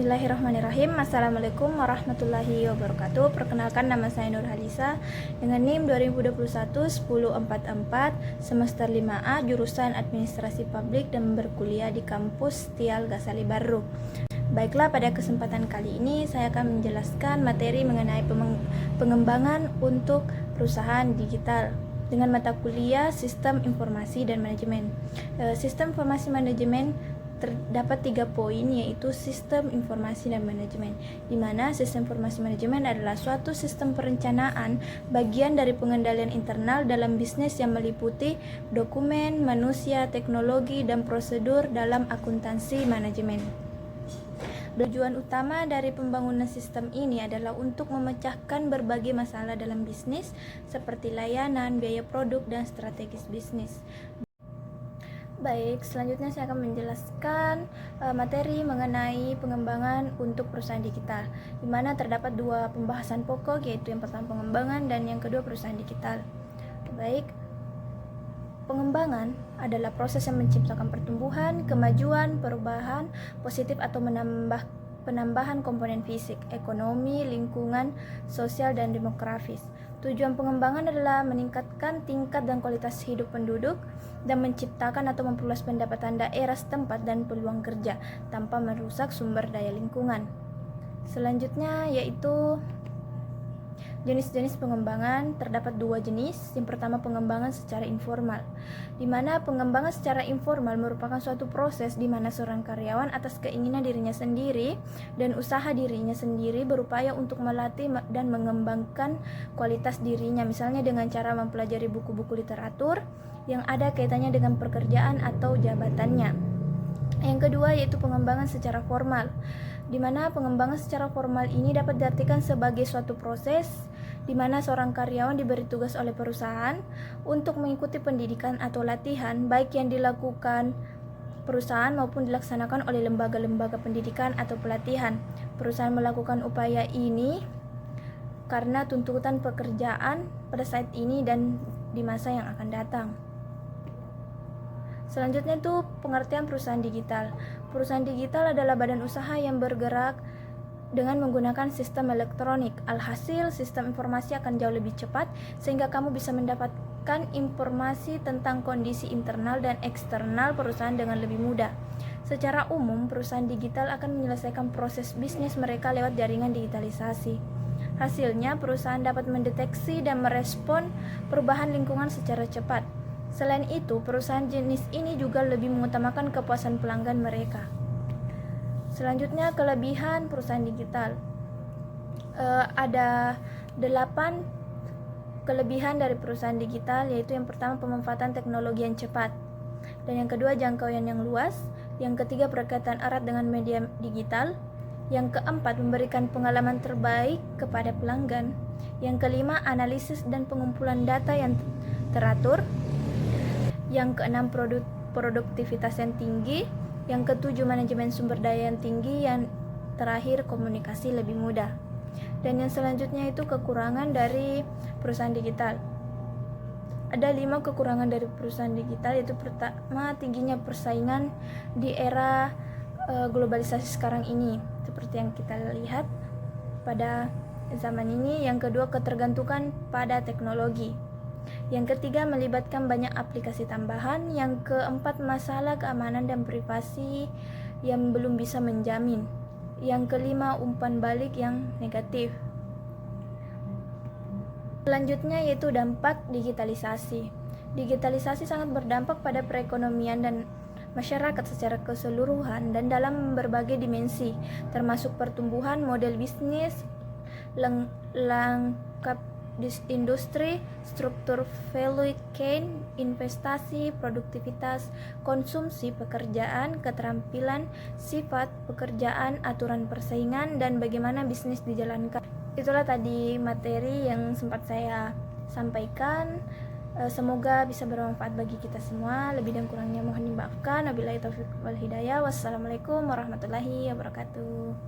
Bismillahirrahmanirrahim. Assalamualaikum warahmatullahi wabarakatuh. Perkenalkan, nama saya Nur Halisa dengan NIM 2021-1044, semester 5A, jurusan Administrasi Publik dan berkuliah di kampus Tial Ghazali Barru. Baiklah, pada kesempatan kali ini saya akan menjelaskan materi mengenai pengembangan untuk perusahaan digital dengan mata kuliah Sistem Informasi dan Manajemen. Sistem Informasi Manajemen terdapat 3 poin, yaitu sistem informasi dan manajemen, di mana sistem informasi manajemen adalah suatu sistem perencanaan bagian dari pengendalian internal dalam bisnis yang meliputi dokumen, manusia, teknologi, dan prosedur dalam akuntansi manajemen. Tujuan utama dari pembangunan sistem ini adalah untuk memecahkan berbagai masalah dalam bisnis seperti layanan, biaya produk, dan strategis bisnis. Baik, selanjutnya saya akan menjelaskan materi mengenai pengembangan untuk perusahaan digital, di mana terdapat 2 pembahasan pokok, yaitu yang pertama pengembangan dan yang kedua perusahaan digital. Baik, pengembangan adalah proses yang menciptakan pertumbuhan, kemajuan, perubahan positif atau penambahan komponen fisik, ekonomi, lingkungan, sosial, dan demografis. Tujuan pengembangan adalah meningkatkan tingkat dan kualitas hidup penduduk dan menciptakan atau memperluas pendapatan daerah setempat dan peluang kerja tanpa merusak sumber daya lingkungan. Selanjutnya yaitu jenis-jenis pengembangan. Terdapat 2 jenis. Yang pertama, pengembangan secara informal, di mana pengembangan secara informal merupakan suatu proses di mana seorang karyawan atas keinginan dirinya sendiri dan usaha dirinya sendiri berupaya untuk melatih dan mengembangkan kualitas dirinya, misalnya dengan cara mempelajari buku-buku literatur yang ada kaitannya dengan pekerjaan atau jabatannya. Yang kedua yaitu pengembangan secara formal, di mana pengembangan secara formal ini dapat diartikan sebagai suatu proses di mana seorang karyawan diberi tugas oleh perusahaan untuk mengikuti pendidikan atau latihan, baik yang dilakukan perusahaan maupun dilaksanakan oleh lembaga-lembaga pendidikan atau pelatihan. Perusahaan melakukan upaya ini karena tuntutan pekerjaan pada saat ini dan di masa yang akan datang. Selanjutnya itu pengertian perusahaan digital. Perusahaan digital adalah badan usaha yang bergerak dengan menggunakan sistem elektronik. Alhasil, sistem informasi akan jauh lebih cepat sehingga kamu bisa mendapatkan informasi tentang kondisi internal dan eksternal perusahaan dengan lebih mudah. Secara umum, perusahaan digital akan menyelesaikan proses bisnis mereka lewat jaringan digitalisasi. Hasilnya, perusahaan dapat mendeteksi dan merespon perubahan lingkungan secara cepat. Selain itu, perusahaan jenis ini juga lebih mengutamakan kepuasan pelanggan mereka. Selanjutnya, kelebihan perusahaan digital. Ada 8 kelebihan dari perusahaan digital, yaitu yang pertama, pemanfaatan teknologi yang cepat, dan yang kedua, jangkauan yang luas, yang ketiga, berkaitan erat dengan media digital, yang keempat, memberikan pengalaman terbaik kepada pelanggan, yang kelima, analisis dan pengumpulan data yang teratur, yang keenam, produktivitas yang tinggi, yang ketujuh, manajemen sumber daya yang tinggi, yang terakhir, komunikasi lebih mudah. Dan yang selanjutnya itu kekurangan dari perusahaan digital. Ada 5 kekurangan dari perusahaan digital, yaitu pertama, tingginya persaingan di era globalisasi sekarang ini, seperti yang kita lihat pada zaman ini. Yang kedua, ketergantungan pada teknologi. Yang ketiga, melibatkan banyak aplikasi tambahan. Yang keempat, masalah keamanan dan privasi yang belum bisa menjamin. Yang kelima, umpan balik yang negatif. Selanjutnya yaitu dampak digitalisasi. Digitalisasi sangat berdampak pada perekonomian dan masyarakat secara keseluruhan dan dalam berbagai dimensi, termasuk pertumbuhan model bisnis, langkap industri, struktur value chain, investasi, produktivitas, konsumsi pekerjaan, keterampilan, sifat pekerjaan, aturan persaingan, dan bagaimana bisnis dijalankan. Itulah tadi materi yang sempat saya sampaikan. Semoga bisa bermanfaat bagi kita semua. Lebih dan kurangnya mohon dimaafkan. Wabillahi taufiq wal hidayah. Wassalamualaikum warahmatullahi wabarakatuh.